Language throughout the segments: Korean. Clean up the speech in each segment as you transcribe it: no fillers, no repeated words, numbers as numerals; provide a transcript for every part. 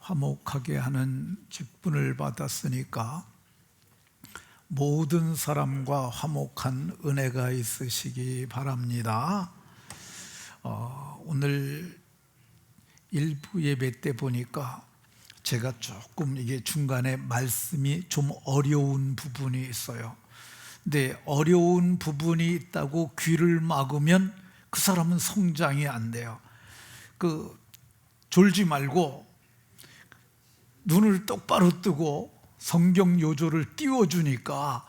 화목하게 하는 직분을 받았으니까 모든 사람과 화목한 은혜가 있으시기 바랍니다. 오늘 일부 예배 때 보니까 제가 조금 이게 중간에 말씀이 좀 어려운 부분이 있어요. 근데 어려운 부분이 있다고 귀를 막으면 그 사람은 성장이 안 돼요. 졸지 말고 눈을 똑바로 뜨고 성경 요조를 띄워주니까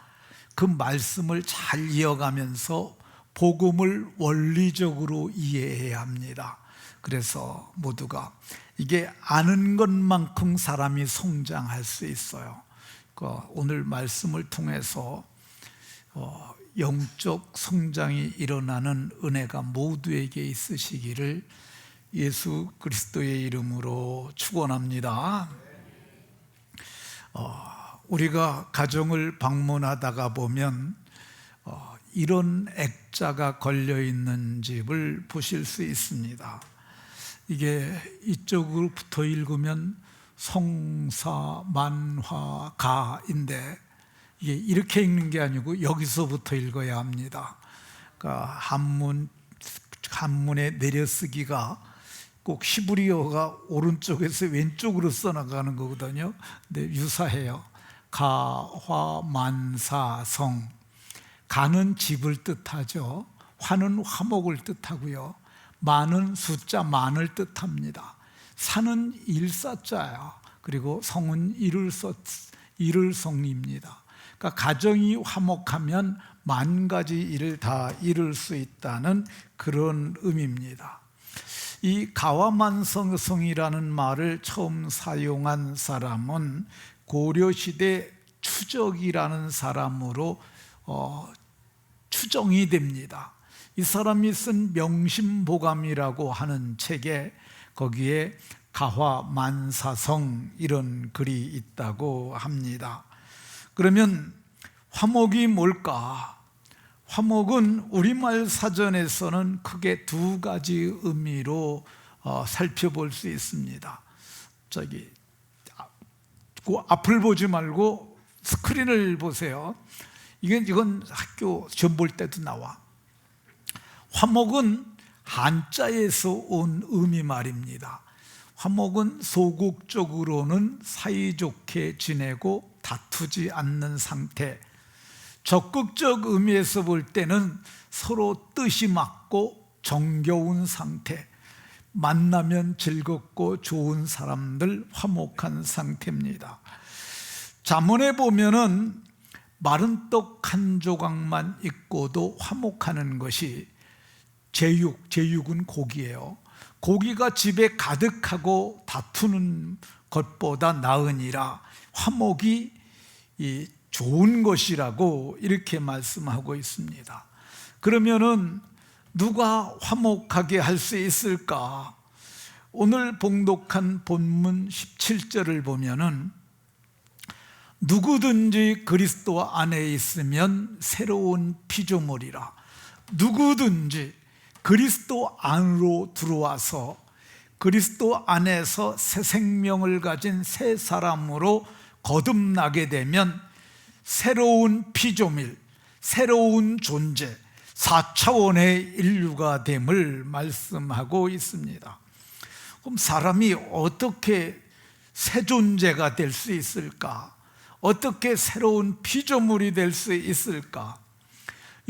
그 말씀을 잘 이어가면서 복음을 원리적으로 이해해야 합니다. 그래서 모두가 이게 아는 것만큼 사람이 성장할 수 있어요. 오늘 말씀을 통해서 영적 성장이 일어나는 은혜가 모두에게 있으시기를 예수 그리스도의 이름으로 축원합니다. 우리가 가정을 방문하다가 보면 이런 액자가 걸려있는 집을 보실 수 있습니다. 이게 이쪽으로부터 읽으면 성사만화가인데 이게 이렇게 읽는 게 아니고 여기서부터 읽어야 합니다. 그러니까 한문의 내려쓰기가 꼭 히브리어가 오른쪽에서 왼쪽으로 써나가는 거거든요. 근데 유사해요. 가화만사성. 가는 집을 뜻하죠. 화는 화목을 뜻하고요. 만은 숫자 만을 뜻합니다. 사는 일사자야. 그리고 성은 이를 성입니다. 그러니까 가정이 화목하면 만 가지 일을 다 이룰 수 있다는 그런 의미입니다. 이 가와만성성이라는 말을 처음 사용한 사람은 고려시대 추적이라는 사람으로 추정이 됩니다. 이 사람이 쓴 명심보감이라고 하는 책에 거기에 가화만사성 이런 글이 있다고 합니다. 그러면 화목이 뭘까? 화목은 우리말 사전에서는 크게 두 가지 의미로 살펴볼 수 있습니다. 그 앞을 보지 말고 스크린을 보세요. 이건 학교 시험 볼 때도 나와. 화목은 한자에서 온 의미 말입니다. 화목은 소극적으로는 사이좋게 지내고 다투지 않는 상태, 적극적 의미에서 볼 때는 서로 뜻이 맞고 정겨운 상태, 만나면 즐겁고 좋은 사람들, 화목한 상태입니다. 잠언에 보면은 마른 떡 한 조각만 있고도 화목하는 것이 제육은 고기예요. 고기가 집에 가득하고 다투는 것보다 나으니라 화목이 좋은 것이라고 이렇게 말씀하고 있습니다. 그러면은 누가 화목하게 할 수 있을까? 오늘 봉독한 본문 17절을 보면은 누구든지 그리스도 안에 있으면 새로운 피조물이라. 누구든지 그리스도 안으로 들어와서 그리스도 안에서 새 생명을 가진 새 사람으로 거듭나게 되면 새로운 피조물, 새로운 존재, 4차원의 인류가 됨을 말씀하고 있습니다. 그럼 사람이 어떻게 새 존재가 될 수 있을까? 어떻게 새로운 피조물이 될 수 있을까?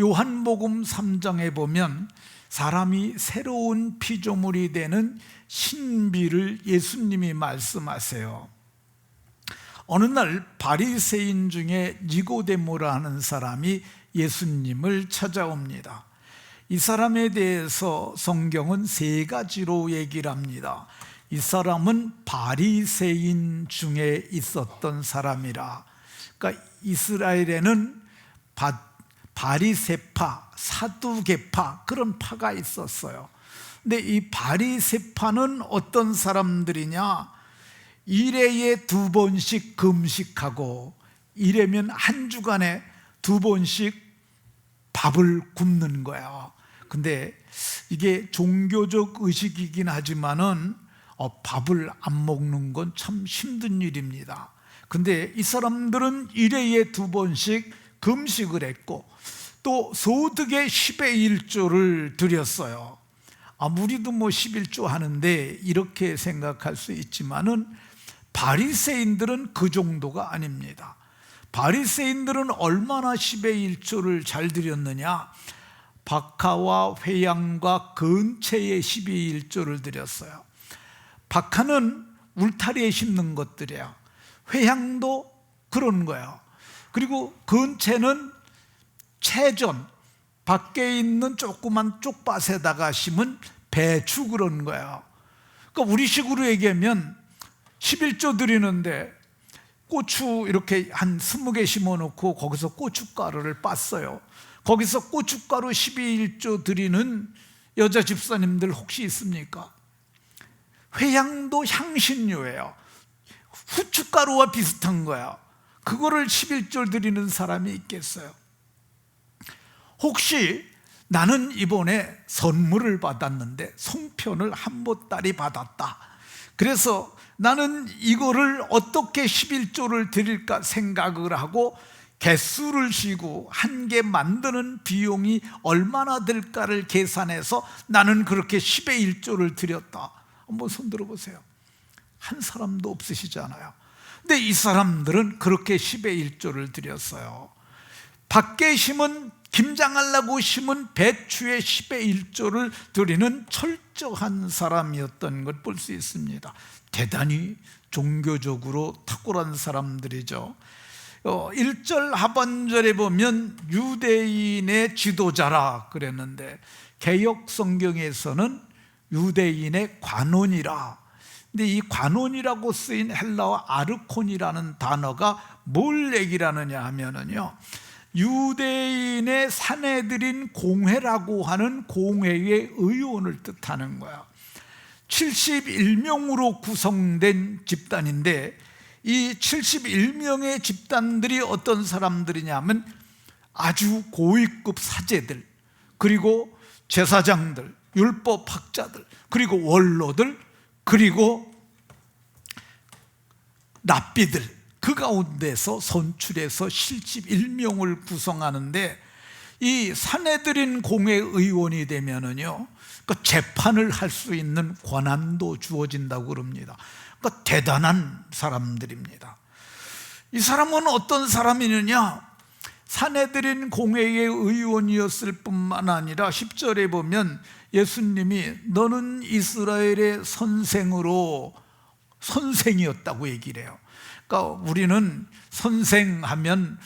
요한복음 3장에 보면 사람이 새로운 피조물이 되는 신비를 예수님이 말씀하세요. 어느 날 바리새인 중에 니고데모라 하는 사람이 예수님을 찾아옵니다. 이 사람에 대해서 성경은 세 가지로 얘기를 합니다. 이 사람은 바리새인 중에 있었던 사람이라. 그러니까 이스라엘에는 바리새파, 사두개파 그런 파가 있었어요. 근데 이 바리새파는 어떤 사람들이냐? 일회에 2번씩 금식하고 이래면 한 주간에 2번씩 밥을 굶는 거야. 근데 이게 종교적 의식이긴 하지만은 밥을 안 먹는 건 참 힘든 일입니다. 근데 이 사람들은 1회에 2번씩 금식을 했고 또 소득의 10의 1조를 드렸어요. 우리도 11조 하는데 이렇게 생각할 수 있지만은 바리새인들은 그 정도가 아닙니다. 바리새인들은 얼마나 10의 1조를 잘 드렸느냐? 박하와 회양과 근채의 10의 1조를 드렸어요. 박하는 울타리에 심는 것들이에요. 회양도 그런 거예요. 그리고 근채는 채전, 밖에 있는 조그만 쪽밭에다가 심은 배추 그런 거예요. 그러니까 우리식으로 얘기하면 11조 드리는데 고추 이렇게 한 20개 심어놓고 거기서 고춧가루를 빻어요. 거기서 고춧가루 12일조 드리는 여자 집사님들 혹시 있습니까? 회향도 향신료예요. 후춧가루와 비슷한 거야. 그거를 11조 드리는 사람이 있겠어요? 혹시 나는 이번에 선물을 받았는데 송편을 한 보따리 받았다. 그래서 나는 이거를 어떻게 11조를 드릴까 생각을 하고 개수를 쉬고 한 개 만드는 비용이 얼마나 들까를 계산해서 나는 그렇게 10의 1조를 드렸다. 한번 손 들어보세요. 한 사람도 없으시잖아요. 근데 이 사람들은 그렇게 10의 1조를 드렸어요. 밖에 심은 김장하려고 심은 배추의 10의 1조를 드리는 철저한 사람이었던 걸 볼 수 있습니다. 대단히 종교적으로 탁월한 사람들이죠. 1절 하반절에 보면 유대인의 지도자라 그랬는데 개역 성경에서는 유대인의 관원이라. 근데 이 관원이라고 쓰인 헬라어 아르콘이라는 단어가 뭘 얘기를 하느냐 하면은요, 유대인의 사내들인 공회라고 하는 공회의 의원을 뜻하는 거야. 71명으로 구성된 집단인데 이 71명의 집단들이 어떤 사람들이냐면 아주 고위급 사제들, 그리고 제사장들, 율법학자들, 그리고 원로들, 그리고 랍비들, 그 가운데서 선출해서 71명을 구성하는데 이 사내들인 공회 의원이 되면은요, 그러니까 재판을 할 수 있는 권한도 주어진다고 그럽니다. 그러니까 대단한 사람들입니다. 이 사람은 어떤 사람이느냐? 사내들인 공회의 의원이었을 뿐만 아니라 10절에 보면 예수님이 너는 이스라엘의 선생으로 선생이었다고 얘기를 해요. 그러니까 우리는 선생하면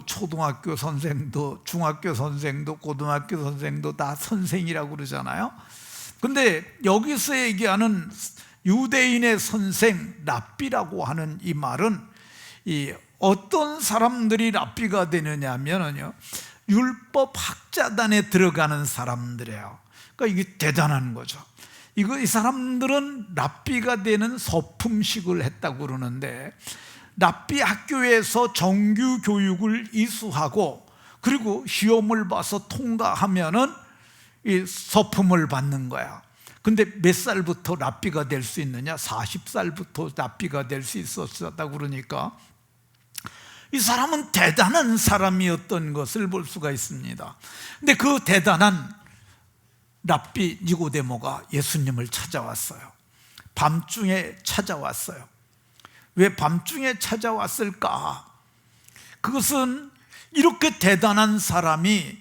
초등학교 선생도 중학교 선생도 고등학교 선생도 다 선생이라고 그러잖아요. 근데 여기서 얘기하는 유대인의 선생 랍비라고 하는 이 말은 이 어떤 사람들이 랍비가 되느냐 하면요, 율법 학자단에 들어가는 사람들이에요. 그러니까 이게 대단한 거죠. 이 사람들은 랍비가 되는 서품식을 했다고 그러는데 랍비 학교에서 정규 교육을 이수하고 그리고 시험을 봐서 통과하면은 이 서품을 받는 거야. 근데 몇 살부터 랍비가 될 수 있느냐? 40살부터 랍비가 될 수 있었다고 그러니까 이 사람은 대단한 사람이었던 것을 볼 수가 있습니다. 근데 그 대단한 랍비 니고데모가 예수님을 찾아왔어요. 밤중에 찾아왔어요. 왜 밤중에 찾아왔을까? 그것은 이렇게 대단한 사람이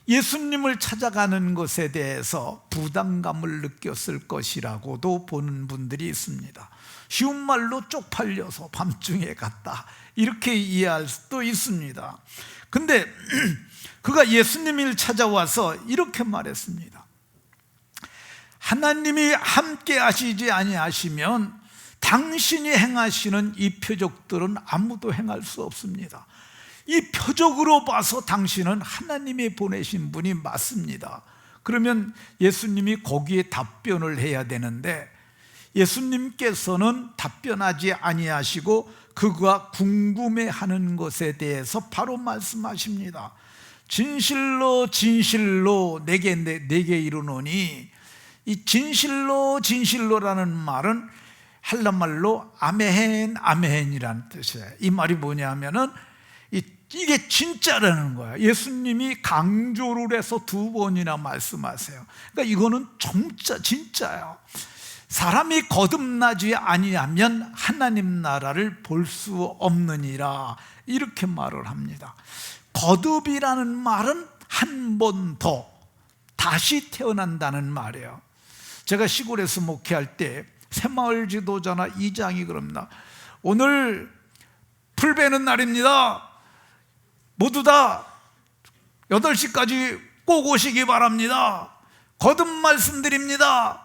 예수님을 찾아가는 것에 대해서 부담감을 느꼈을 것이라고도 보는 분들이 있습니다. 쉬운 말로 쪽팔려서 밤중에 갔다, 이렇게 이해할 수도 있습니다. 근데 그가 예수님을 찾아와서 이렇게 말했습니다. 하나님이 함께 하시지 아니하시면 당신이 행하시는 이 표적들은 아무도 행할 수 없습니다. 이 표적으로 봐서 당신은 하나님이 보내신 분이 맞습니다. 그러면 예수님이 거기에 답변을 해야 되는데 예수님께서는 답변하지 아니하시고 그가 궁금해하는 것에 대해서 바로 말씀하십니다. 진실로 진실로 내게 이르노니 이 진실로 진실로라는 말은 헬라말로 아멘 아멘이라는 뜻이에요. 이 말이 뭐냐면은 이게 진짜라는 거야. 예수님이 강조를 해서 2번이나 말씀하세요. 그러니까 이거는 진짜예요. 사람이 거듭나지 아니하면 하나님 나라를 볼 수 없느니라, 이렇게 말을 합니다. 거듭이라는 말은 한 번 더 다시 태어난다는 말이에요. 제가 시골에서 목회할 때 새마을 지도자나 이장이 그럽니다. 오늘 풀 베는 날입니다. 모두 다 8시까지 꼭 오시기 바랍니다. 거듭 말씀드립니다.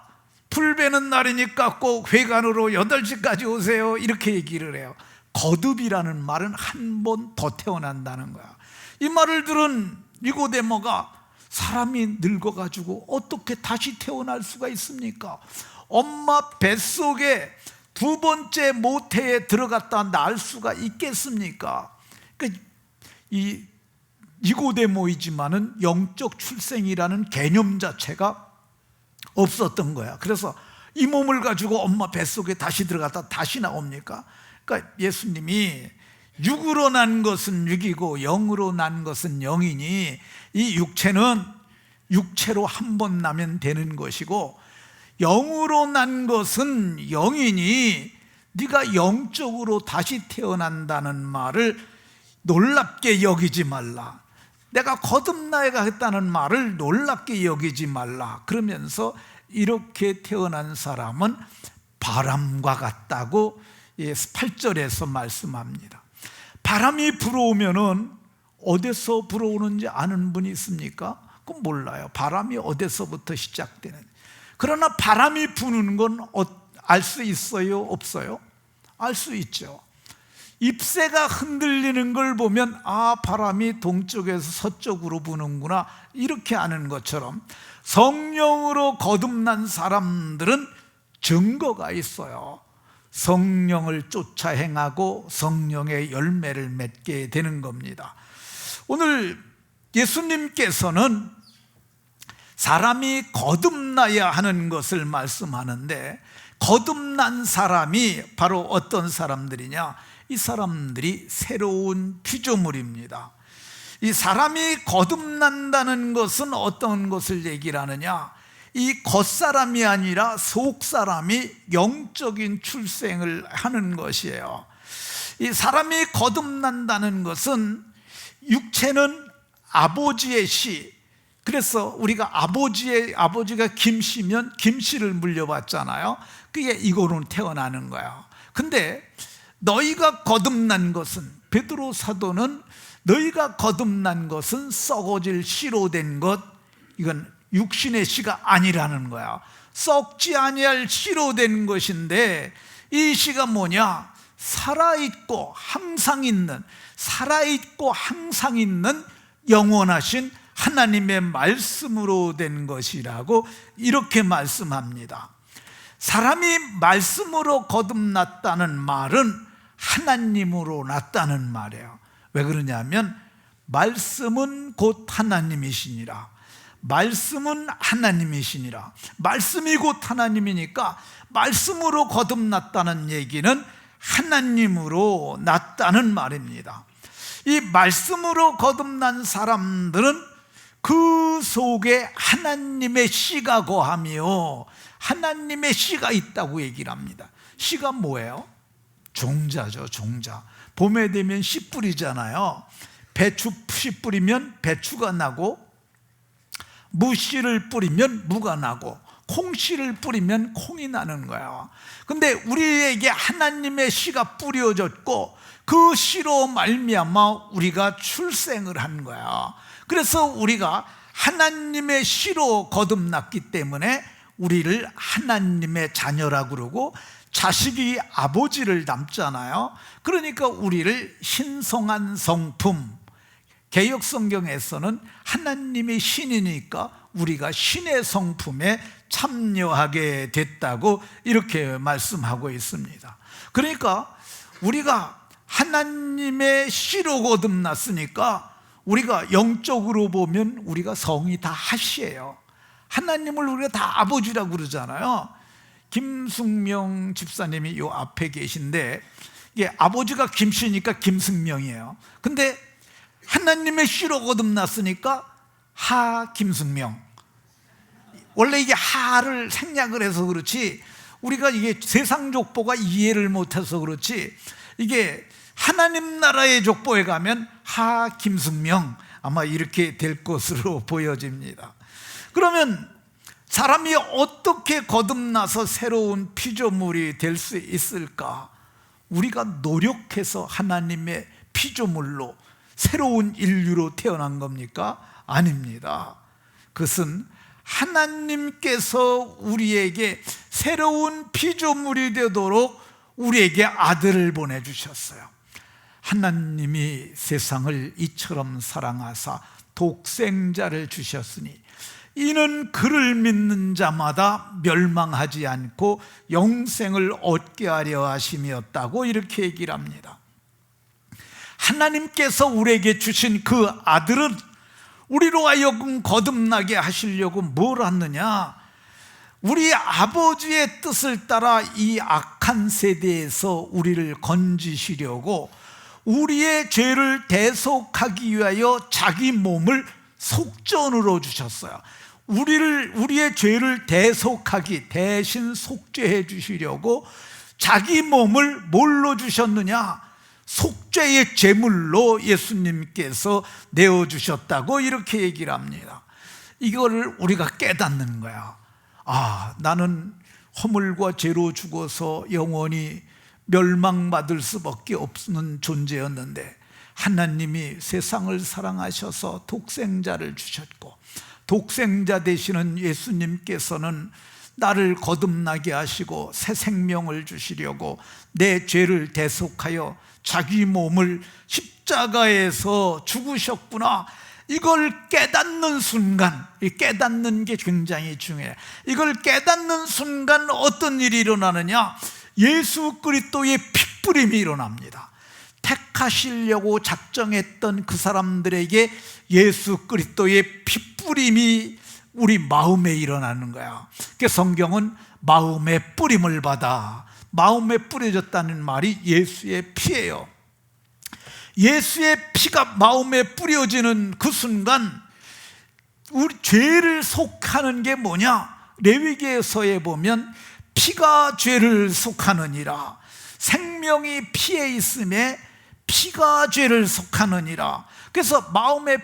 풀 베는 날이니까 꼭 회관으로 8시까지 오세요. 이렇게 얘기를 해요. 거듭이라는 말은 한 번 더 태어난다는 거야. 이 말을 들은 니고데모가 사람이 늙어가지고 어떻게 다시 태어날 수가 있습니까? 엄마 뱃속에 2번째 모태에 들어갔다 날 수가 있겠습니까? 그러니까 이 니고데모이지만은 영적 출생이라는 개념 자체가 없었던 거야. 그래서 이 몸을 가지고 엄마 뱃속에 다시 들어갔다 다시 나옵니까? 그러니까 예수님이 육으로 난 것은 육이고 영으로 난 것은 영이니 이 육체는 육체로 한 번 나면 되는 것이고 영으로 난 것은 영이니 네가 영적으로 다시 태어난다는 말을 놀랍게 여기지 말라. 내가 거듭나야겠다는 말을 놀랍게 여기지 말라. 그러면서 이렇게 태어난 사람은 바람과 같다고 8절에서 말씀합니다. 바람이 불어오면은 어디서 불어오는지 아는 분이 있습니까? 그건 몰라요. 바람이 어디서부터 시작되는. 그러나 바람이 부는 건 알 수 있어요? 없어요? 알 수 있죠. 잎새가 흔들리는 걸 보면 아, 바람이 동쪽에서 서쪽으로 부는구나, 이렇게 아는 것처럼 성령으로 거듭난 사람들은 증거가 있어요. 성령을 쫓아 행하고 성령의 열매를 맺게 되는 겁니다. 오늘 예수님께서는 사람이 거듭나야 하는 것을 말씀하는데, 거듭난 사람이 바로 어떤 사람들이냐? 이 사람들이 새로운 피조물입니다. 이 사람이 거듭난다는 것은 어떤 것을 얘기를 하느냐? 이 겉사람이 아니라 속사람이 영적인 출생을 하는 것이에요. 이 사람이 거듭난다는 것은 육체는 아버지의 씨, 그래서 우리가 아버지가 김씨면 김씨를 물려봤잖아요. 그게 이거로 태어나는 거예요. 근데 너희가 거듭난 것은, 베드로 사도는 너희가 거듭난 것은 썩어질 씨로 된 것, 이건 육신의 씨가 아니라는 거야. 썩지 아니할 씨로 된 것인데, 이 씨가 뭐냐? 살아있고 항상 있는 영원하신 하나님의 말씀으로 된 것이라고 이렇게 말씀합니다. 사람이 말씀으로 거듭났다는 말은 하나님으로 났다는 말이에요. 왜 그러냐면 말씀은 곧 하나님이시니라. 말씀은 하나님이시니라. 말씀이 곧 하나님이니까 말씀으로 거듭났다는 얘기는 하나님으로 났다는 말입니다. 이 말씀으로 거듭난 사람들은 그 속에 하나님의 씨가 거하며 하나님의 씨가 있다고 얘기를 합니다. 씨가 뭐예요? 종자죠, 종자. 봄에 되면 씨 뿌리잖아요. 배추 씨 뿌리면 배추가 나고, 무씨를 뿌리면 무가 나고, 콩씨를 뿌리면 콩이 나는 거예요. 근데 우리에게 하나님의 씨가 뿌려졌고 그 씨로 말미암아 우리가 출생을 한 거야. 그래서 우리가 하나님의 씨로 거듭났기 때문에 우리를 하나님의 자녀라고 그러고, 자식이 아버지를 닮잖아요. 그러니까 우리를 신성한 성품, 개역 성경에서는 하나님이 신이니까 우리가 신의 성품에 참여하게 됐다고 이렇게 말씀하고 있습니다. 그러니까 우리가 하나님의 씨로 거듭났으니까 우리가 영적으로 보면 우리가 성이 다 하시예요. 하나님을 우리가 다 아버지라고 그러잖아요. 김승명 집사님이 요 앞에 계신데, 이게 아버지가 김씨니까 김승명이에요. 근데 하나님의 씨로 거듭났으니까 하 김승명. 원래 이게 하를 생략을 해서 그렇지, 우리가 이게 세상 족보가 이해를 못해서 그렇지, 이게 하나님 나라의 족보에 가면 하 김승명 아마 이렇게 될 것으로 보여집니다. 그러면 사람이 어떻게 거듭나서 새로운 피조물이 될 수 있을까? 우리가 노력해서 하나님의 피조물로 새로운 인류로 태어난 겁니까? 아닙니다. 그것은 하나님께서 우리에게 새로운 피조물이 되도록 우리에게 아들을 보내주셨어요. 하나님이 세상을 이처럼 사랑하사 독생자를 주셨으니 이는 그를 믿는 자마다 멸망하지 않고 영생을 얻게 하려 하심이었다고 이렇게 얘기를 합니다. 하나님께서 우리에게 주신 그 아들은 우리로 하여금 거듭나게 하시려고 뭘 하느냐? 우리 아버지의 뜻을 따라 이 악한 세대에서 우리를 건지시려고 우리의 죄를 대속하기 위하여 자기 몸을 속전으로 주셨어요. 우리의 죄를 대속하기, 대신 속죄해 주시려고 자기 몸을 뭘로 주셨느냐? 속죄의 제물로 예수님께서 내어주셨다고 이렇게 얘기를 합니다. 이거를 우리가 깨닫는 거야. 아, 나는 허물과 죄로 죽어서 영원히 멸망받을 수밖에 없는 존재였는데 하나님이 세상을 사랑하셔서 독생자를 주셨고, 독생자 되시는 예수님께서는 나를 거듭나게 하시고 새 생명을 주시려고 내 죄를 대속하여 자기 몸을 십자가에서 죽으셨구나. 이걸 깨닫는 순간, 깨닫는 게 굉장히 중요해요. 이걸 깨닫는 순간 어떤 일이 일어나느냐? 예수 그리스도의 핏부림이 일어납니다. 택하시려고 작정했던 그 사람들에게 예수 그리스도의 핏부림이 우리 마음에 일어나는 거야. 그래서 성경은 마음의 뿌림을 받아, 마음에 뿌려졌다는 말이 예수의 피예요. 예수의 피가 마음에 뿌려지는 그 순간 우리 죄를 속하는 게 뭐냐? 레위기에서에 보면 피가 죄를 속하느니라. 생명이 피에 있음에 피가 죄를 속하느니라. 그래서 마음에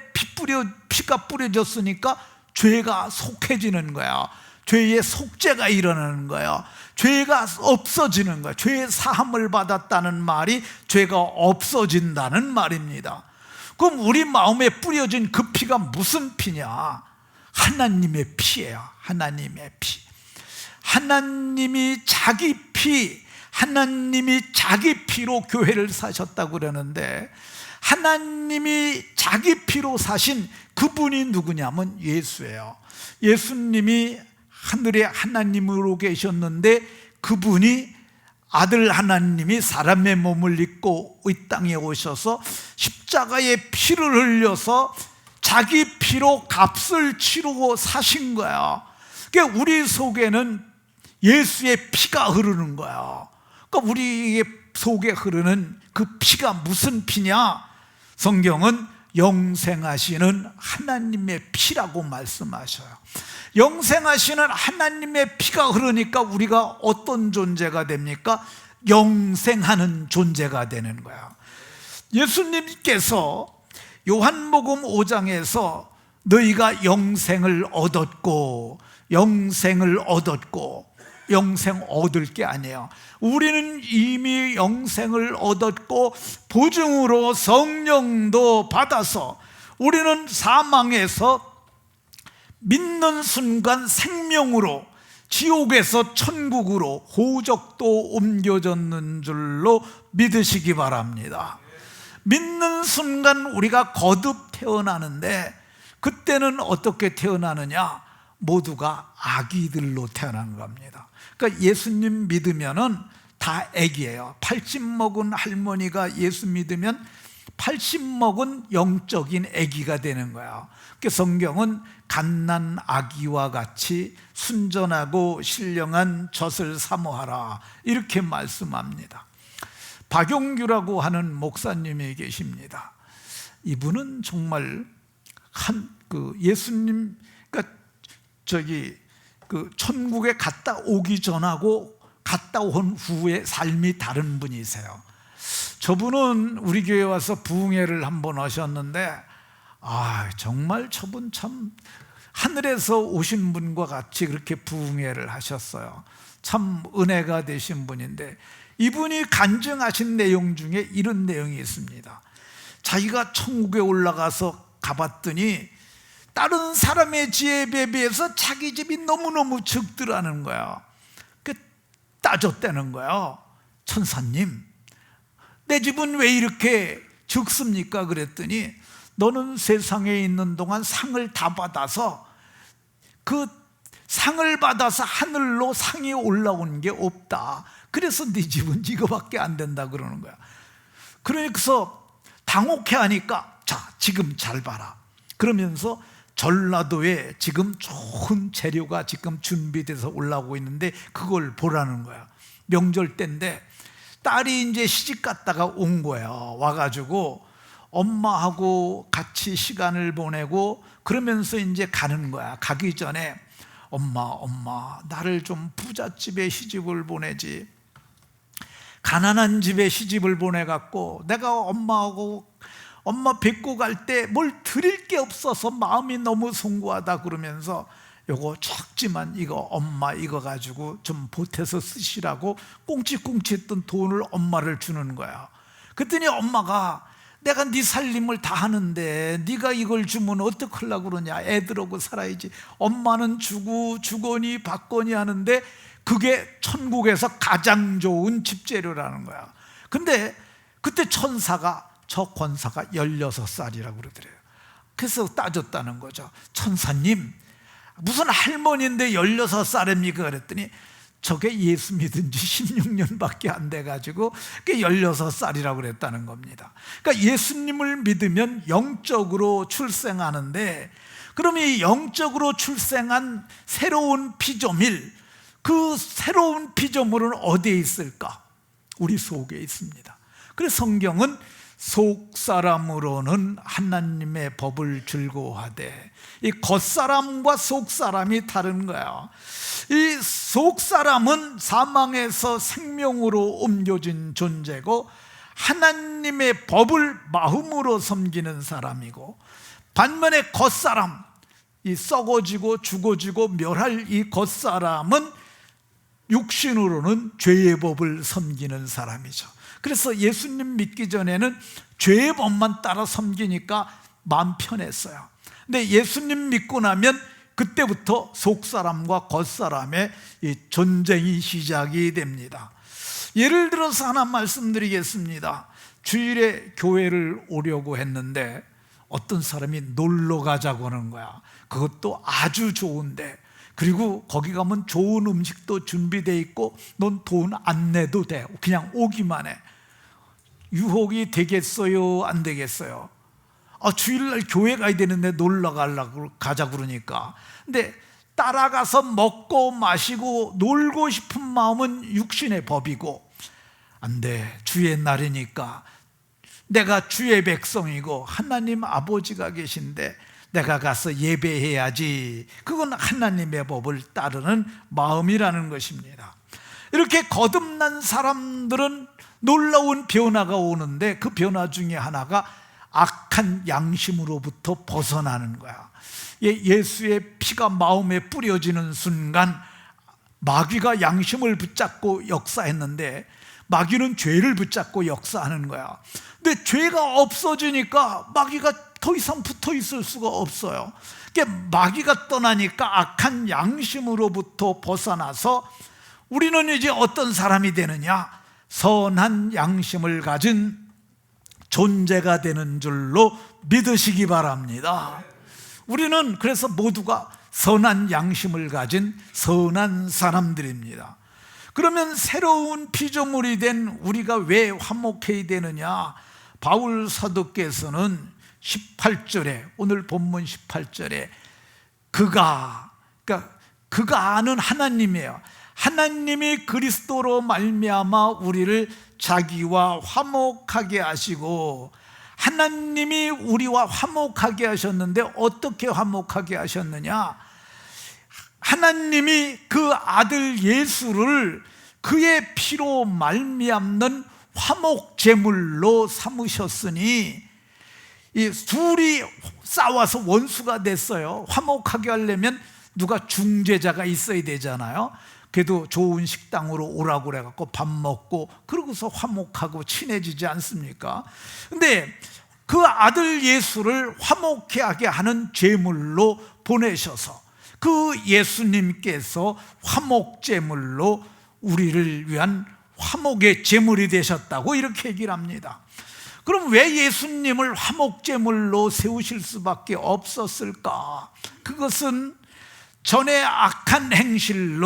피가 뿌려졌으니까 죄가 속해지는 거야. 죄의 속죄가 일어나는 거야. 죄가 없어지는 거야. 죄의 사함을 받았다는 말이 죄가 없어진다는 말입니다. 그럼 우리 마음에 뿌려진 그 피가 무슨 피냐? 하나님의 피예요. 하나님의 피. 하나님이 자기 피로 교회를 사셨다고 그러는데, 하나님이 자기 피로 사신 그분이 누구냐면 예수예요. 예수님이 하늘에 하나님으로 계셨는데 그분이 아들 하나님이 사람의 몸을 입고 이 땅에 오셔서 십자가에 피를 흘려서 자기 피로 값을 치르고 사신 거야. 그러니까 우리 속에는 예수의 피가 흐르는 거야. 그러니까 우리 속에 흐르는 그 피가 무슨 피냐? 성경은 영생하시는 하나님의 피라고 말씀하셔요. 영생하시는 하나님의 피가 흐르니까 우리가 어떤 존재가 됩니까? 영생하는 존재가 되는 거야. 예수님께서 요한복음 5장에서 너희가 영생을 얻었고 영생 얻을 게 아니에요. 우리는 이미 영생을 얻었고 보증으로 성령도 받아서 우리는 사망에서 믿는 순간 생명으로 지옥에서 천국으로 호적도 옮겨졌는 줄로 믿으시기 바랍니다. 믿는 순간 우리가 거듭 태어나는데, 그때는 어떻게 태어나느냐? 모두가 아기들로 태어난 겁니다. 그러니까 예수님 믿으면은 다 아기예요. 80 먹은 할머니가 예수 믿으면 80 먹은 영적인 아기가 되는 거야. 그 성경은 갓난 아기와 같이 순전하고 신령한 젖을 사모하라 이렇게 말씀합니다. 박용규라고 하는 목사님이 계십니다. 이분은 정말 예수님 천국에 갔다 오기 전하고 갔다 온 후의 삶이 다른 분이세요. 저분은 우리 교회에 와서 부흥회를 한번 하셨는데 정말 저분 참 하늘에서 오신 분과 같이 그렇게 부흥회를 하셨어요. 참 은혜가 되신 분인데 이분이 간증하신 내용 중에 이런 내용이 있습니다. 자기가 천국에 올라가서 가봤더니 다른 사람의 집에 비해서 자기 집이 너무너무 적더라는 거야. 따졌다는 거야. 천사님, 내 집은 왜 이렇게 적습니까? 그랬더니 너는 세상에 있는 동안 상을 다 받아서 그 상을 받아서 하늘로 상이 올라온 게 없다. 그래서 네 집은 이거밖에 안 된다 그러는 거야. 그래서 당혹해 하니까 자, 지금 잘 봐라. 그러면서 전라도에 지금 좋은 재료가 지금 준비돼서 올라오고 있는데 그걸 보라는 거야. 명절 때인데 딸이 이제 시집 갔다가 온 거야. 와가지고 엄마하고 같이 시간을 보내고 그러면서 이제 가는 거야. 가기 전에 엄마 나를 좀 부잣집에 시집을 보내지. 가난한 집에 시집을 보내갖고 내가 엄마 뵙고 갈 때 뭘 드릴 게 없어서 마음이 너무 송구하다 그러면서 요거 작지만 이거 엄마 이거 가지고 좀 보태서 쓰시라고 꽁치꽁치 했던 돈을 엄마를 주는 거야. 그랬더니 엄마가 내가 네 살림을 다 하는데 네가 이걸 주면 어떡하려고 그러냐. 애들하고 살아야지. 엄마는 주고 주거니 받거니 하는데 그게 천국에서 가장 좋은 집재료라는 거야. 근데 그때 저 권사가 16살이라고 그러더래요. 그래서 따졌다는 거죠. 천사님, 무슨 할머니인데 16살입니까? 그랬더니 저게 예수 믿은 지 16년밖에 안 돼가지고 그게 16살이라고 그랬다는 겁니다. 그러니까 예수님을 믿으면 영적으로 출생하는데, 그럼 이 영적으로 출생한 새로운 피조물, 그 새로운 피조물은 어디에 있을까? 우리 속에 있습니다. 그래서 성경은 속사람으로는 하나님의 법을 즐거워하되, 이 겉사람과 속사람이 다른 거야. 이 속사람은 사망에서 생명으로 옮겨진 존재고 하나님의 법을 마음으로 섬기는 사람이고, 반면에 겉사람, 이 썩어지고 죽어지고 멸할 이 겉사람은 육신으로는 죄의 법을 섬기는 사람이죠. 그래서 예수님 믿기 전에는 죄의 법만 따라 섬기니까 마음 편했어요. 근데 예수님 믿고 나면 그때부터 속사람과 겉사람의 이 전쟁이 시작이 됩니다. 예를 들어서 하나 말씀드리겠습니다. 주일에 교회를 오려고 했는데 어떤 사람이 놀러 가자고 하는 거야. 그것도 아주 좋은데, 그리고 거기 가면 좋은 음식도 준비되어 있고 넌 돈 안 내도 돼. 그냥 오기만 해. 유혹이 되겠어요? 안 되겠어요? 주일날 교회 가야 되는데 놀러 가자 그러니까. 근데 따라가서 먹고 마시고 놀고 싶은 마음은 육신의 법이고, 안 돼. 주의 날이니까 내가 주의 백성이고 하나님 아버지가 계신데 내가 가서 예배해야지. 그건 하나님의 법을 따르는 마음이라는 것입니다. 이렇게 거듭난 사람들은 놀라운 변화가 오는데 그 변화 중에 하나가 악한 양심으로부터 벗어나는 거야. 예수의 피가 마음에 뿌려지는 순간 마귀가 양심을 붙잡고 역사했는데 마귀는 죄를 붙잡고 역사하는 거야. 근데 죄가 없어지니까 마귀가 더 이상 붙어 있을 수가 없어요. 마귀가 떠나니까 악한 양심으로부터 벗어나서 우리는 이제 어떤 사람이 되느냐? 선한 양심을 가진 존재가 되는 줄로 믿으시기 바랍니다. 우리는 그래서 모두가 선한 양심을 가진 선한 사람들입니다. 그러면 새로운 피조물이 된 우리가 왜 화목해야 되느냐? 바울 사도께서는 18절에, 오늘 본문 18절에 그가 아는 하나님이에요. 하나님이 그리스도로 말미암아 우리를 자기와 화목하게 하시고, 하나님이 우리와 화목하게 하셨는데 어떻게 화목하게 하셨느냐? 하나님이 그 아들 예수를 그의 피로 말미암는 화목제물로 삼으셨으니, 이 둘이 싸워서 원수가 됐어요. 화목하게 하려면 누가 중재자가 있어야 되잖아요. 그래도 좋은 식당으로 오라고 그래갖고 밥 먹고 그러고서 화목하고 친해지지 않습니까? 근데 그 아들 예수를 화목케 하게 하는 제물로 보내셔서 그 예수님께서 화목제물로 우리를 위한 화목의 제물이 되셨다고 이렇게 얘기를 합니다. 그럼 왜 예수님을 화목제물로 세우실 수밖에 없었을까? 그것은 전에 악한 행실은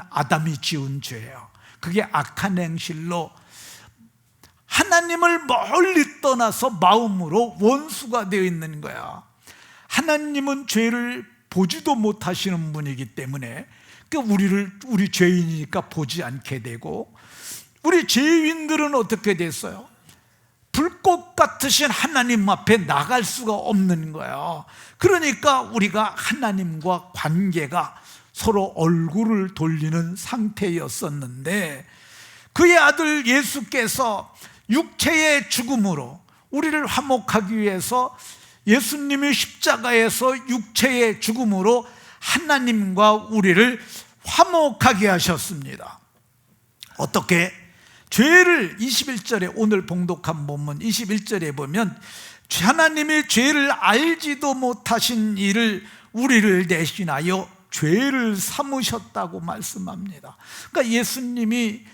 아담이 지은 죄예요. 그게 악한 행실로 하나님을 멀리 떠나서 마음으로 원수가 되어 있는 거야. 하나님은 죄를 보지도 못하시는 분이기 때문에 우리 죄인이니까 보지 않게 되고, 우리 죄인들은 어떻게 됐어요? 불꽃 같으신 하나님 앞에 나갈 수가 없는 거예요. 그러니까 우리가 하나님과 관계가 서로 얼굴을 돌리는 상태였었는데, 그의 아들 예수께서 육체의 죽음으로 우리를 화목하기 위해서 예수님이 십자가에서 육체의 죽음으로 하나님과 우리를 화목하게 하셨습니다. 어떻게? 죄를 21절에, 오늘 봉독한 본문 21절에 보면 하나님이 죄를 알지도 못하신 이를 우리를 대신하여 죄를 삼으셨다고 말씀합니다. 그러니까 예수님이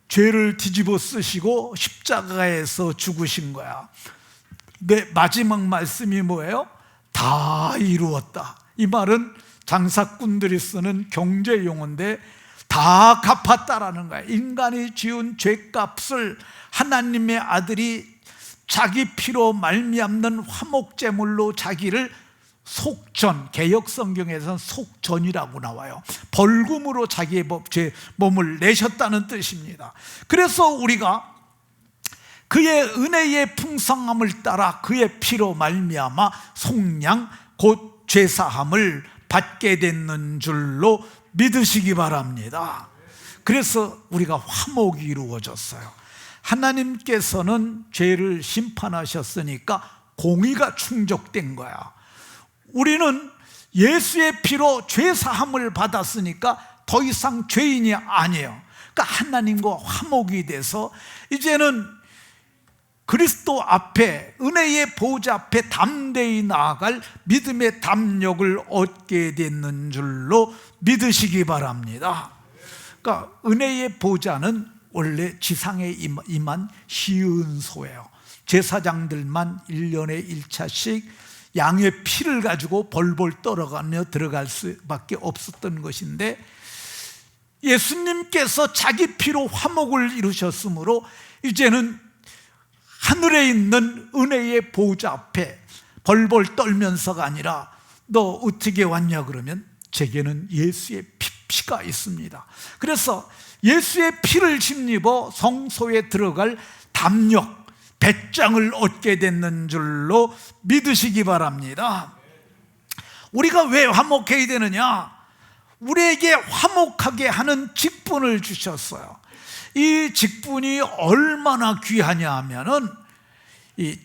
죄를 뒤집어 쓰시고 십자가에서 죽으신 거야. 네, 마지막 말씀이 뭐예요? 다 이루었다. 이 말은 장사꾼들이 쓰는 경제 용어인데 다 갚았다라는 거야. 인간이 지은 죄값을 하나님의 아들이 자기 피로 말미암는 화목제물로 자기를 속전, 개역 성경에서는 속전이라고 나와요. 벌금으로 자기의 몸을 내셨다는 뜻입니다. 그래서 우리가 그의 은혜의 풍성함을 따라 그의 피로 말미암아 속량 곧 죄사함을 받게 됐는 줄로 믿으시기 바랍니다. 그래서 우리가 화목이 이루어졌어요. 하나님께서는 죄를 심판하셨으니까 공의가 충족된 거야. 우리는 예수의 피로 죄사함을 받았으니까 더 이상 죄인이 아니에요. 그러니까 하나님과 화목이 돼서 이제는 그리스도 앞에, 은혜의 보좌 앞에 담대히 나아갈 믿음의 담력을 얻게 됐는 줄로 믿으시기 바랍니다. 그러니까 은혜의 보좌는 원래 지상에 임한 시은소예요. 제사장들만 1년에 1차씩 양의 피를 가지고 벌벌 떨어가며 들어갈 수밖에 없었던 것인데, 예수님께서 자기 피로 화목을 이루셨으므로 이제는 하늘에 있는 은혜의 보좌 앞에 벌벌 떨면서가 아니라 너 어떻게 왔냐 그러면 제게는 예수의 피가 있습니다. 그래서 예수의 피를 힘입어 성소에 들어갈 담력, 배짱을 얻게 됐는 줄로 믿으시기 바랍니다. 우리가 왜 화목해야 되느냐? 우리에게 화목하게 하는 직분을 주셨어요. 이 직분이 얼마나 귀하냐 하면은, 이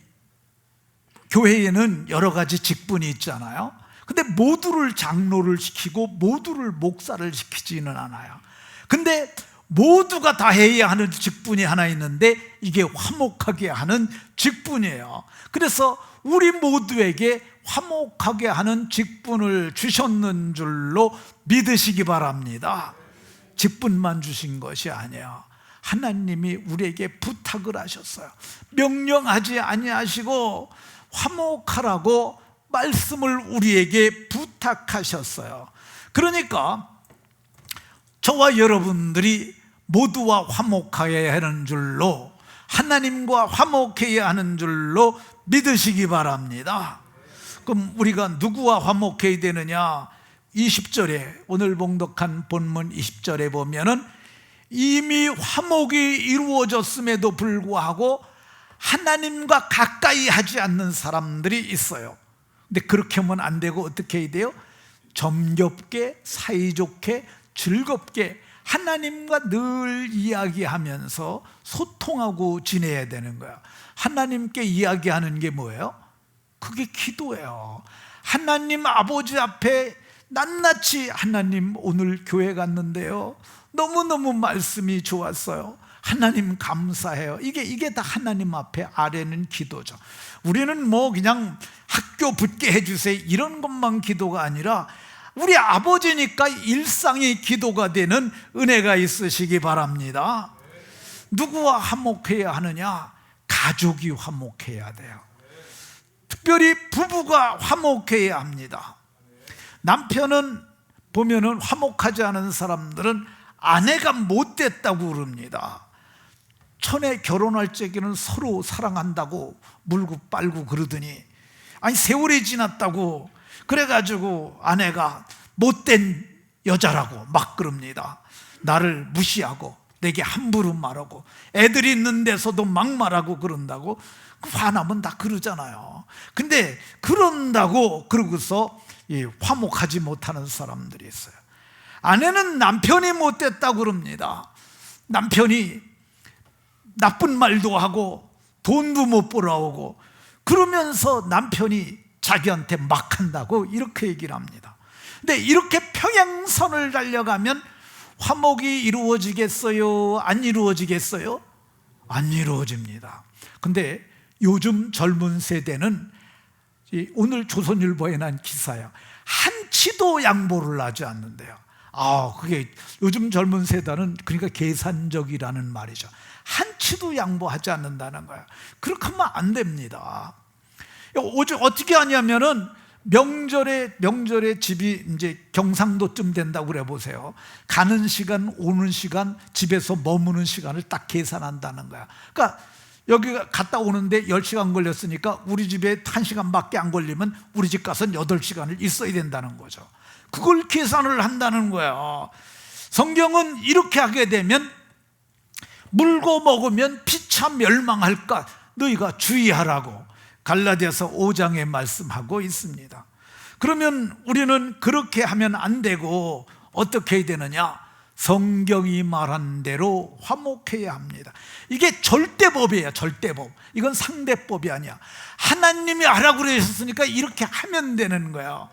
교회에는 여러 가지 직분이 있잖아요. 근데 모두를 장로를 시키고 모두를 목사를 시키지는 않아요. 근데 모두가 다 해야 하는 직분이 하나 있는데 이게 화목하게 하는 직분이에요. 그래서 우리 모두에게 화목하게 하는 직분을 주셨는 줄로 믿으시기 바랍니다. 직분만 주신 것이 아니에요. 하나님이 우리에게 부탁을 하셨어요. 명령하지 아니하시고 화목하라고 말씀을 우리에게 부탁하셨어요. 그러니까 저와 여러분들이 모두와 화목하게 하는 줄로 하나님과 화목해야 하는 줄로 믿으시기 바랍니다. 그럼 우리가 누구와 화목해야 되느냐? 20절에, 오늘 봉독한 본문 20절에 보면은 이미 화목이 이루어졌음에도 불구하고 하나님과 가까이 하지 않는 사람들이 있어요. 근데 그렇게 하면 안 되고 어떻게 해야 돼요? 정겹게, 사이좋게, 즐겁게 하나님과 늘 이야기하면서 소통하고 지내야 되는 거야. 하나님께 이야기하는 게 뭐예요? 그게 기도예요. 하나님 아버지 앞에 낱낱이, 하나님 오늘 교회 갔는데요, 너무너무 말씀이 좋았어요. 하나님 감사해요. 이게 다 하나님 앞에 아뢰는 기도죠. 우리는 뭐 그냥 학교 붙게 해주세요 이런 것만 기도가 아니라 우리 아버지니까 일상이 기도가 되는 은혜가 있으시기 바랍니다. 누구와 화목해야 하느냐? 가족이 화목해야 돼요. 특별히 부부가 화목해야 합니다. 남편은 보면은 화목하지 않은 사람들은 아내가 못됐다고 그럽니다. 전에 결혼할 적에는 서로 사랑한다고 물고 빨고 그러더니, 아니 세월이 지났다고 그래가지고 아내가 못된 여자라고 막 그럽니다. 나를 무시하고 내게 함부로 말하고 애들이 있는 데서도 막 말하고 그런다고. 화나면 다 그러잖아요. 근데 그런다고 그러고서 화목하지 못하는 사람들이 있어요. 아내는 남편이 못됐다고 그럽니다. 남편이 나쁜 말도 하고 돈도 못 벌어오고 그러면서 남편이 자기한테 막 한다고 이렇게 얘기를 합니다. 근데 이렇게 평행선을 달려가면 화목이 이루어지겠어요? 안 이루어지겠어요? 안 이루어집니다. 근데 요즘 젊은 세대는, 오늘 조선일보에 난 기사야, 한치도 양보를 하지 않는데요. 그게 요즘 젊은 세대는 그러니까 계산적이라는 말이죠. 한치도 양보하지 않는다는 거예요. 그렇게 하면 안 됩니다. 어떻게 하냐면은 명절에 집이 이제 경상도쯤 된다고 그래 보세요. 가는 시간, 오는 시간, 집에서 머무는 시간을 딱 계산한다는 거야. 그러니까 여기 갔다 오는데 10시간 걸렸으니까 우리 집에 1시간밖에 안 걸리면 우리 집 가서는 8시간을 있어야 된다는 거죠. 그걸 계산을 한다는 거야. 성경은 이렇게 하게 되면 물고 먹으면 피차 멸망할까 너희가 주의하라고 갈라디아서 5장에 말씀하고 있습니다. 그러면 우리는 그렇게 하면 안 되고 어떻게 해야 되느냐? 성경이 말한 대로 화목해야 합니다. 이게 절대법이에요. 절대법. 이건 상대법이 아니야. 하나님이 하라고 그러셨으니까 이렇게 하면 되는 거야.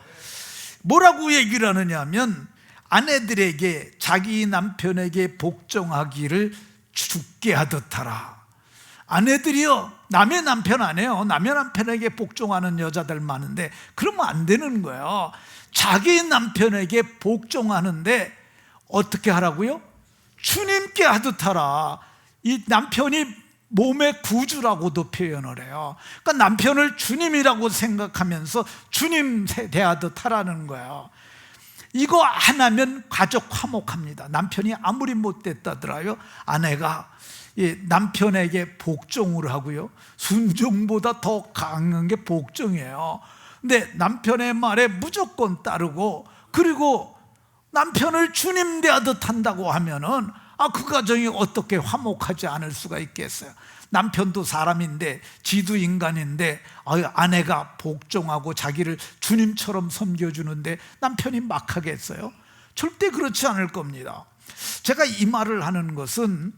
뭐라고 얘기를 하느냐 하면, 아내들에게 자기 남편에게 복종하기를 죽게 하듯 하라. 아내들이요, 남의 남편 안 해요. 남의 남편에게 복종하는 여자들 많은데 그러면 안 되는 거예요. 자기 남편에게 복종하는데 어떻게 하라고요? 주님께 하듯 하라. 이 남편이 몸의 구주라고도 표현을 해요. 그러니까 남편을 주님이라고 생각하면서 주님 대하듯 하라는 거예요. 이거 안 하면 가족 화목합니다. 남편이 아무리 못됐다더라요, 아내가 남편에게 복종을 하고요, 순종보다 더 강한 게 복종이에요. 근데 남편의 말에 무조건 따르고, 그리고 남편을 주님 대하듯 한다고 하면은 그 가정이 어떻게 화목하지 않을 수가 있겠어요? 남편도 사람인데, 지도 인간인데 아내가 복종하고 자기를 주님처럼 섬겨주는데 남편이 막 하겠어요? 절대 그렇지 않을 겁니다. 제가 이 말을 하는 것은,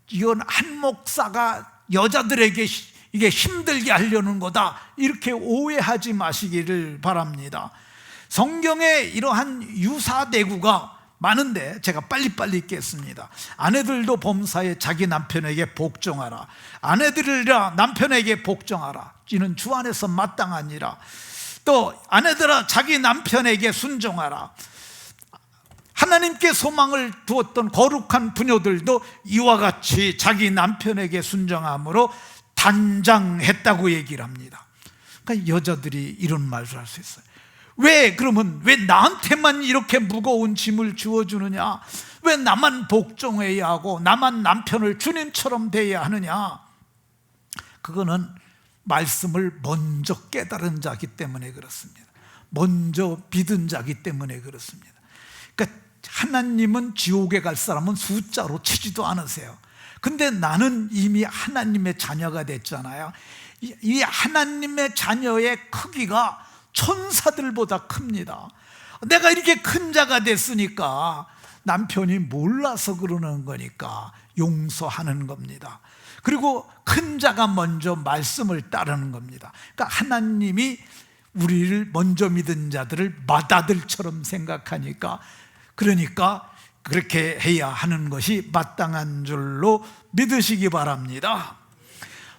이건 한 목사가 여자들에게 이게 힘들게 하려는 거다 이렇게 오해하지 마시기를 바랍니다. 성경에 이러한 유사대구가 많은데 제가 빨리빨리 읽겠습니다. 아내들도 범사에 자기 남편에게 복종하라. 아내들이라 남편에게 복종하라. 이는 주 안에서 마땅하니라. 또 아내들아 자기 남편에게 순종하라. 하나님께 소망을 두었던 거룩한 부녀들도 이와 같이 자기 남편에게 순종함으로 단장했다고 얘기를 합니다. 그러니까 여자들이 이런 말을 할 수 있어요. 그러면 왜 나한테만 이렇게 무거운 짐을 주어주느냐? 왜 나만 복종해야 하고 나만 남편을 주님처럼 대해야 하느냐? 그거는 말씀을 먼저 깨달은 자기 때문에 그렇습니다. 먼저 믿은 자기 때문에 그렇습니다. 그러니까 하나님은 지옥에 갈 사람은 숫자로 치지도 않으세요. 근데 나는 이미 하나님의 자녀가 됐잖아요. 이 하나님의 자녀의 크기가 천사들보다 큽니다. 내가 이렇게 큰 자가 됐으니까 남편이 몰라서 그러는 거니까 용서하는 겁니다. 그리고 큰 자가 먼저 말씀을 따르는 겁니다. 그러니까 하나님이 우리를 먼저 믿은 자들을 맏아들처럼 생각하니까, 그러니까 그렇게 해야 하는 것이 마땅한 줄로 믿으시기 바랍니다.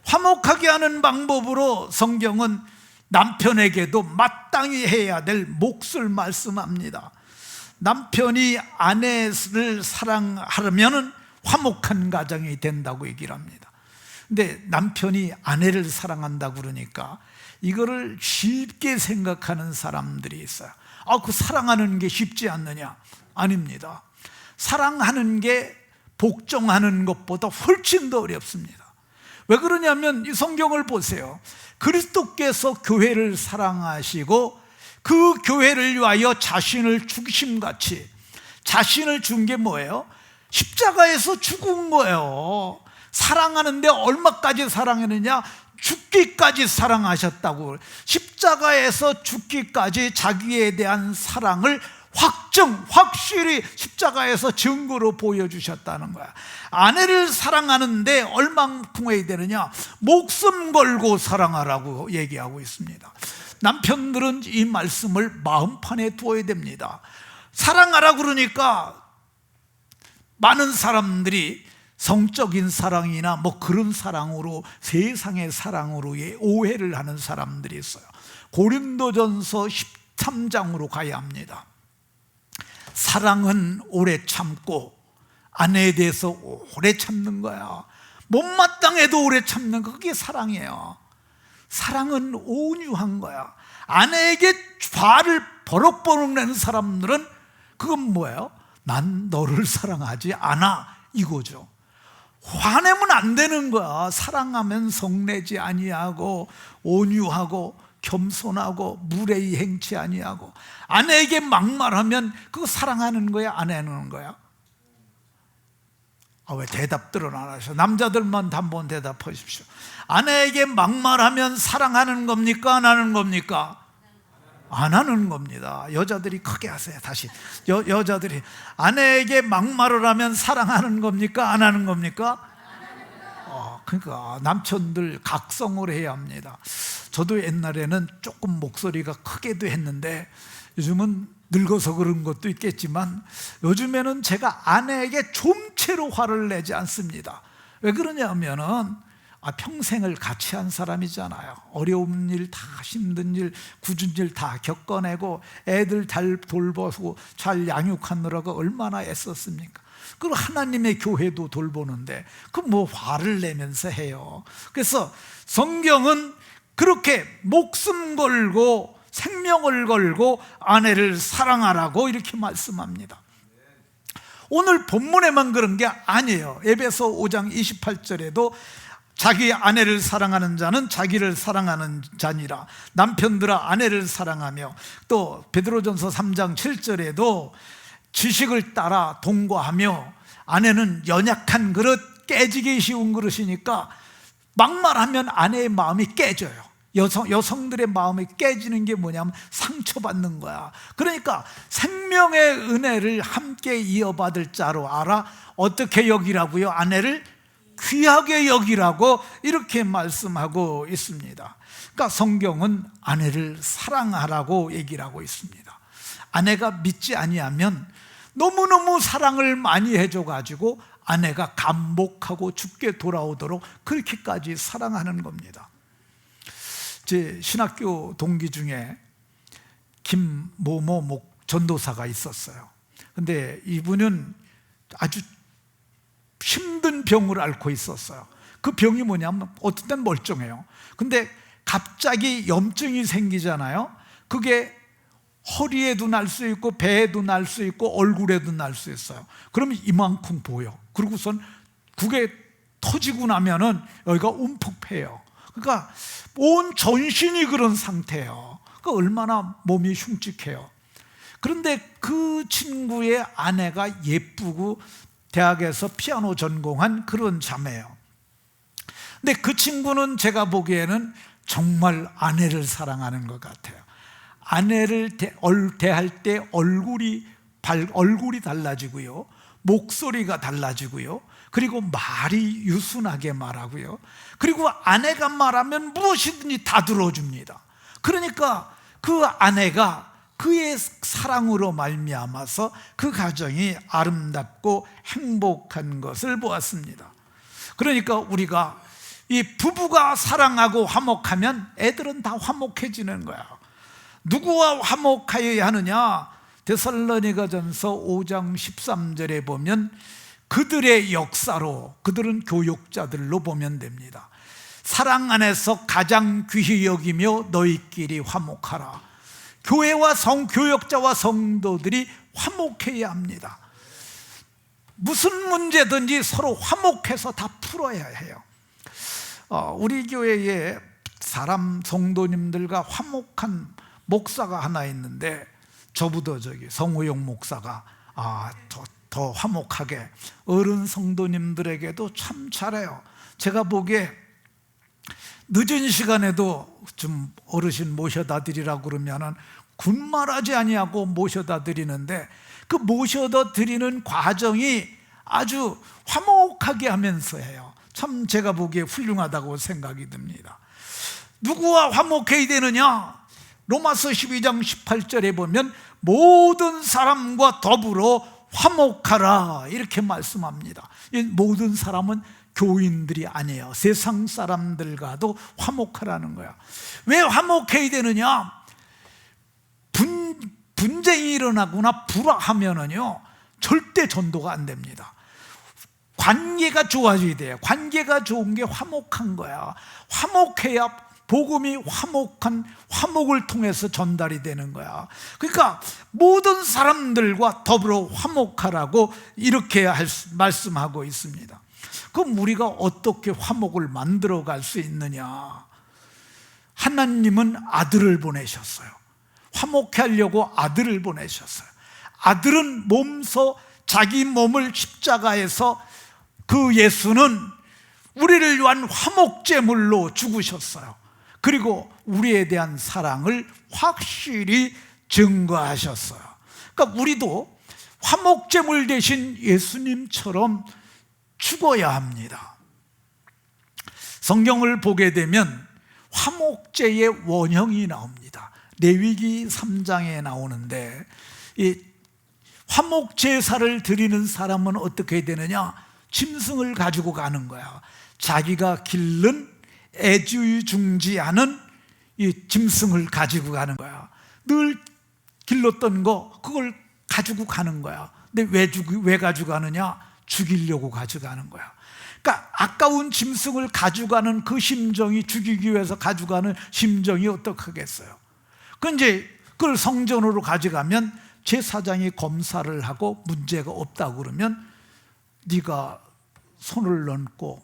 화목하게 하는 방법으로 성경은 남편에게도 마땅히 해야 될 몫을 말씀합니다. 남편이 아내를 사랑하려면 화목한 가정이 된다고 얘기를 합니다. 근데 남편이 아내를 사랑한다고 그러니까 이거를 쉽게 생각하는 사람들이 있어요. 그 사랑하는 게 쉽지 않느냐? 아닙니다. 사랑하는 게 복종하는 것보다 훨씬 더 어렵습니다. 왜 그러냐면 이 성경을 보세요. 그리스도께서 교회를 사랑하시고 그 교회를 위하여 자신을 죽이심같이, 자신을 준 게 뭐예요? 십자가에서 죽은 거예요. 사랑하는데 얼마까지 사랑했느냐? 죽기까지 사랑하셨다고. 십자가에서 죽기까지 자기에 대한 사랑을 확실히 십자가에서 증거로 보여주셨다는 거야. 아내를 사랑하는데 얼만큼 해야 되느냐? 목숨 걸고 사랑하라고 얘기하고 있습니다. 남편들은 이 말씀을 마음판에 두어야 됩니다. 사랑하라 그러니까 많은 사람들이 성적인 사랑이나 뭐 그런 사랑으로, 세상의 사랑으로 오해를 하는 사람들이 있어요. 고린도전서 13장으로 가야 합니다. 사랑은 오래 참고, 아내에 대해서 오래 참는 거야. 못마땅해도 오래 참는 거, 그게 사랑이에요. 사랑은 온유한 거야. 아내에게 화를 버럭버럭 내는 사람들은 그건 뭐예요? 난 너를 사랑하지 않아, 이거죠. 화내면 안 되는 거야. 사랑하면 성내지 아니하고 온유하고 겸손하고 무례히 행치 아니하고. 아내에게 막말하면 그거 사랑하는 거야, 안 하는 거야? 왜 대답들은 안 하셔? 남자들만 한번 대답하십시오. 아내에게 막말하면 사랑하는 겁니까, 안 하는 겁니까? 안 하는 겁니다. 여자들이 크게 하세요. 다시 여자들이 아내에게 막말을 하면 사랑하는 겁니까, 안 하는 겁니까? 그러니까 남편들 각성을 해야 합니다. 저도 옛날에는 조금 목소리가 크게도 했는데 요즘은 늙어서 그런 것도 있겠지만 요즘에는 제가 아내에게 좀채로 화를 내지 않습니다. 왜 그러냐면은 평생을 같이 한 사람이잖아요. 어려운 일, 다 힘든 일, 굳은 일 다 겪어내고 애들 잘 돌보고 잘 양육하느라고 얼마나 애썼습니까? 그리고 하나님의 교회도 돌보는데 그 뭐 화를 내면서 해요. 그래서 성경은 그렇게 목숨 걸고 생명을 걸고 아내를 사랑하라고 이렇게 말씀합니다. 오늘 본문에만 그런 게 아니에요. 에베소 5장 28절에도 자기 아내를 사랑하는 자는 자기를 사랑하는 자니라. 남편들아 아내를 사랑하며, 또 베드로전서 3장 7절에도 지식을 따라 동거하며, 아내는 연약한 그릇, 깨지기 쉬운 그릇이니까 막말하면 아내의 마음이 깨져요. 여성들의 마음이 깨지는 게 뭐냐면 상처받는 거야. 그러니까 생명의 은혜를 함께 이어받을 자로 알아. 어떻게 여기라고요? 아내를 귀하게 여기라고 이렇게 말씀하고 있습니다. 그러니까 성경은 아내를 사랑하라고 얘기를 하고 있습니다. 아내가 믿지 아니하면 너무너무 사랑을 많이 해줘가지고 아내가 감복하고 죽게 돌아오도록 그렇게까지 사랑하는 겁니다. 제 신학교 동기 중에 김모모 전도사가 있었어요. 근데 이분은 아주 힘든 병을 앓고 있었어요. 그 병이 뭐냐면 어떤 때는 멀쩡해요. 근데 갑자기 염증이 생기잖아요. 그게 허리에도 날 수 있고 배에도 날 수 있고 얼굴에도 날 수 있어요. 그러면 이만큼 보여. 그리고선 그게 터지고 나면은 여기가 움푹 패요. 그러니까 온 전신이 그런 상태예요. 그러니까 얼마나 몸이 흉측해요. 그런데 그 친구의 아내가 예쁘고 대학에서 피아노 전공한 그런 자매예요. 근데 그 친구는 제가 보기에는 정말 아내를 사랑하는 것 같아요. 아내를 대할 때 얼굴이 달라지고요, 목소리가 달라지고요, 그리고 말이 유순하게 말하고요, 그리고 아내가 말하면 무엇이든지 다 들어줍니다. 그러니까 그 아내가 그의 사랑으로 말미암아서 그 가정이 아름답고 행복한 것을 보았습니다. 그러니까 우리가 이 부부가 사랑하고 화목하면 애들은 다 화목해지는 거야. 누구와 화목하여야 하느냐? 데살로니가전서 5장 13절에 보면 그들의 역사로, 그들은 교육자들로 보면 됩니다. 사랑 안에서 가장 귀히 여기며 너희끼리 화목하라. 교회와 교역자와 성도들이 화목해야 합니다. 무슨 문제든지 서로 화목해서 다 풀어야 해요. 우리 교회에 성도님들과 화목한 목사가 하나 있는데, 저보다 성호용 목사가 더 화목하게 어른 성도님들에게도 참 잘해요. 제가 보기에 늦은 시간에도 좀 어르신 모셔다 드리라고 그러면은 군말하지 아니하고 모셔다 드리는데, 그 모셔다 드리는 과정이 아주 화목하게 하면서 해요. 참 제가 보기에 훌륭하다고 생각이 듭니다. 누구와 화목해야 되느냐? 로마서 12장 18절에 보면 모든 사람과 더불어 화목하라 이렇게 말씀합니다. 이 모든 사람은 교인들이 아니에요. 세상 사람들과도 화목하라는 거야. 왜 화목해야 되느냐? 분쟁이 일어나거나 불화하면은요 절대 전도가 안 됩니다. 관계가 좋아져야 돼요. 관계가 좋은 게 화목한 거야. 화목해야 복음이 화목을 통해서 전달이 되는 거야. 그러니까 모든 사람들과 더불어 화목하라고 이렇게 말씀하고 있습니다. 그럼 우리가 어떻게 화목을 만들어 갈 수 있느냐? 하나님은 아들을 보내셨어요. 화목해 하려고 아들을 보내셨어요. 아들은 자기 몸을 십자가에서, 그 예수는 우리를 위한 화목제물로 죽으셨어요. 그리고 우리에 대한 사랑을 확실히 증거하셨어요. 그러니까 우리도 화목제물 대신 예수님처럼 죽어야 합니다. 성경을 보게 되면 화목제의 원형이 나옵니다. 레위기 3장에 나오는데, 이 화목제사를 드리는 사람은 어떻게 되느냐? 짐승을 가지고 가는 거야. 자기가 기른 애주중지하는 이 짐승을 가지고 가는 거야. 늘 길렀던 거 그걸 가지고 가는 거야. 근데 왜 가지고 가느냐? 죽이려고 가져가는 거야. 그러니까 아까운 짐승을 가져가는 그 심정이, 죽이기 위해서 가져가는 심정이 어떡하겠어요? 이제 그걸 성전으로 가져가면 제사장이 검사를 하고 문제가 없다고 그러면 네가 손을 얹고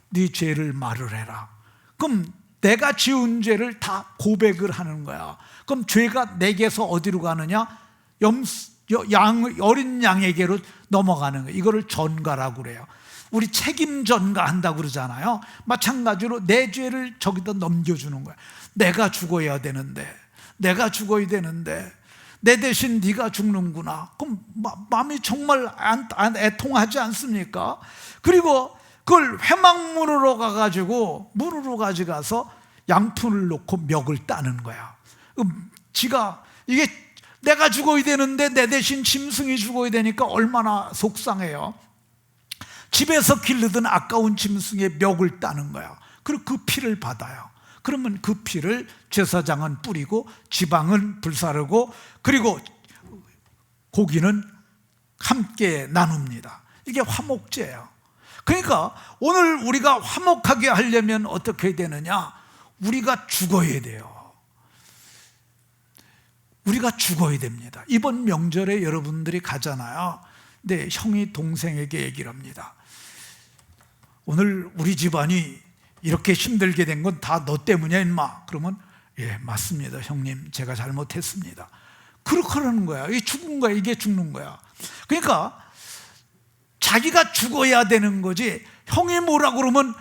네 죄를 말을 해라. 그럼 내가 지은 죄를 다 고백을 하는 거야. 그럼 죄가 내게서 어디로 가느냐? 어린 양에게로 넘어가는 거예요. 이거를 전가라고 그래요. 우리 책임 전가한다고 그러잖아요. 마찬가지로 내 죄를 저기다 넘겨주는 거야. 내가 죽어야 되는데 내 대신 네가 죽는구나. 그럼 마음이 정말 애통하지 않습니까? 그리고 그걸 회막문으로 문으로 가져가서 양푼을 놓고 멱을 따는 거야. 이게 내가 죽어야 되는데 내 대신 짐승이 죽어야 되니까 얼마나 속상해요. 집에서 기르던 아까운 짐승의 멱을 따는 거야. 그리고 그 피를 받아요. 그러면 그 피를 제사장은 뿌리고 지방은 불사르고, 그리고 고기는 함께 나눕니다. 이게 화목제예요. 그러니까 오늘 우리가 화목하게 하려면 어떻게 되느냐? 우리가 죽어야 돼요. 우리가 죽어야 됩니다. 이번 명절에 여러분들이 가잖아요. 근데 형이 동생에게 얘기를 합니다. 오늘 우리 집안이 이렇게 힘들게 된 건 다 너 때문이야 임마. 그러면 예 맞습니다 형님, 제가 잘못했습니다. 그렇게 하는 거야. 이게 죽은 거야, 이게 죽는 거야. 그러니까 자기가 죽어야 되는 거지, 형이 뭐라 그러면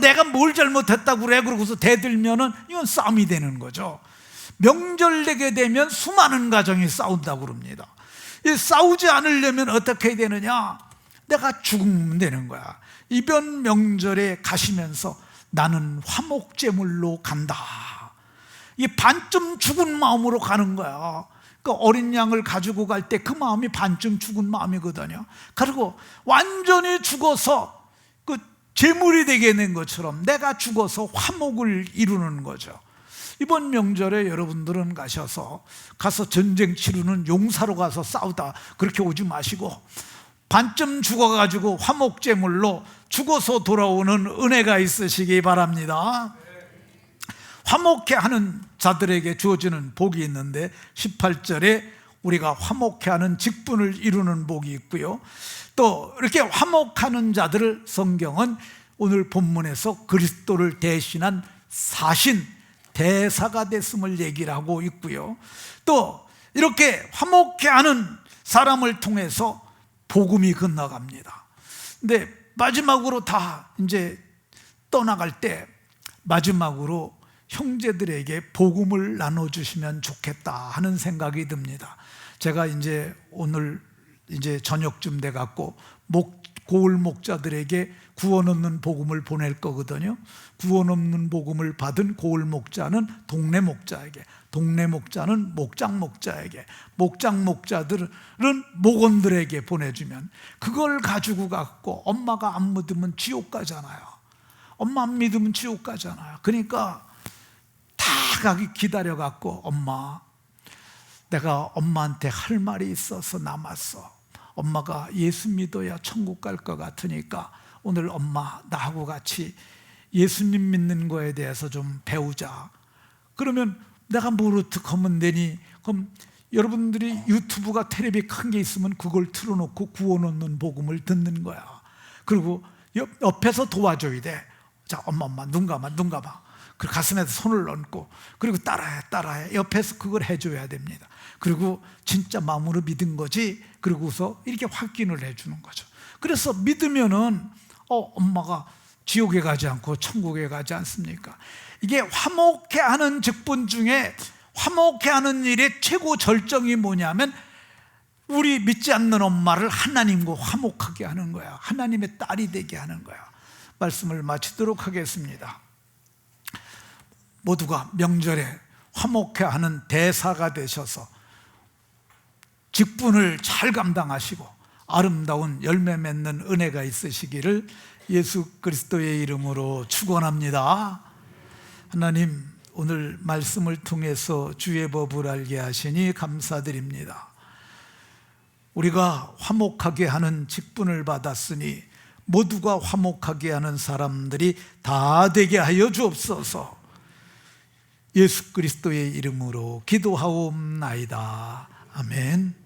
내가 뭘 잘못했다고 그래 그러고서 대들면은 이건 싸움이 되는 거죠. 명절 되게 되면 수많은 가정이 싸운다고 그럽니다. 이 싸우지 않으려면 어떻게 해야 되느냐? 내가 죽으면 되는 거야. 이번 명절에 가시면서 나는 화목제물로 간다. 이 반쯤 죽은 마음으로 가는 거야. 그 어린 양을 가지고 갈 때 그 마음이 반쯤 죽은 마음이거든요. 그리고 완전히 죽어서 그 제물이 되게 된 것처럼 내가 죽어서 화목을 이루는 거죠. 이번 명절에 여러분들은 가서 전쟁 치르는 용사로 가서 싸우다 그렇게 오지 마시고 반쯤 죽어가지고 화목제물로 죽어서 돌아오는 은혜가 있으시기 바랍니다. 화목해 하는 자들에게 주어지는 복이 있는데 18절에 우리가 화목해 하는 직분을 이루는 복이 있고요, 또 이렇게 화목하는 자들을 성경은 오늘 본문에서 그리스도를 대신한 사신 대사가 됐음을 얘기를 하고 있고요, 또 이렇게 화목해 하는 사람을 통해서 복음이 건너갑니다. 근데 마지막으로 다 이제 떠나갈 때 마지막으로 형제들에게 복음을 나눠주시면 좋겠다 하는 생각이 듭니다. 제가 이제 오늘 이제 저녁쯤 돼 갖고 고을 목자들에게 구원 없는 복음을 보낼 거거든요. 구원 없는 복음을 받은 고을 목자는 동네 목자에게, 동네 목자는 목장 목자에게, 목장 목자들은 목원들에게 보내주면 그걸 가지고 갖고 엄마가 안 믿으면 지옥 가잖아요. 엄마 안 믿으면 지옥 가잖아요. 그러니까 다 가기 기다려 갖고 엄마, 내가 엄마한테 할 말이 있어서 남았어. 엄마가 예수 믿어야 천국 갈 것 같으니까 오늘 엄마 나하고 같이 예수님 믿는 거에 대해서 좀 배우자. 그러면 내가 뭘 어떻게 하면 되니? 그럼 여러분들이 유튜브가 텔레비 큰 게 있으면 그걸 틀어놓고 구원 얻는 복음을 듣는 거야. 그리고 옆에서 도와줘야 돼. 자, 엄마 눈 감아. 그 가슴에 손을 얹고, 그리고 따라해. 옆에서 그걸 해줘야 됩니다. 그리고 진짜 마음으로 믿은 거지. 그러고서 이렇게 확인을 해주는 거죠. 그래서 믿으면은 엄마가 지옥에 가지 않고 천국에 가지 않습니까? 이게 화목해 하는 직분 중에 화목해 하는 일의 최고 절정이 뭐냐면 우리 믿지 않는 엄마를 하나님과 화목하게 하는 거야. 하나님의 딸이 되게 하는 거야. 말씀을 마치도록 하겠습니다. 모두가 명절에 화목해 하는 대사가 되셔서 직분을 잘 감당하시고 아름다운 열매 맺는 은혜가 있으시기를 예수 그리스도의 이름으로 축원합니다. 하나님, 오늘 말씀을 통해서 주의 법을 알게 하시니 감사드립니다. 우리가 화목하게 하는 직분을 받았으니 모두가 화목하게 하는 사람들이 다 되게 하여 주옵소서. 예수 그리스도의 이름으로 기도하옵나이다. 아멘.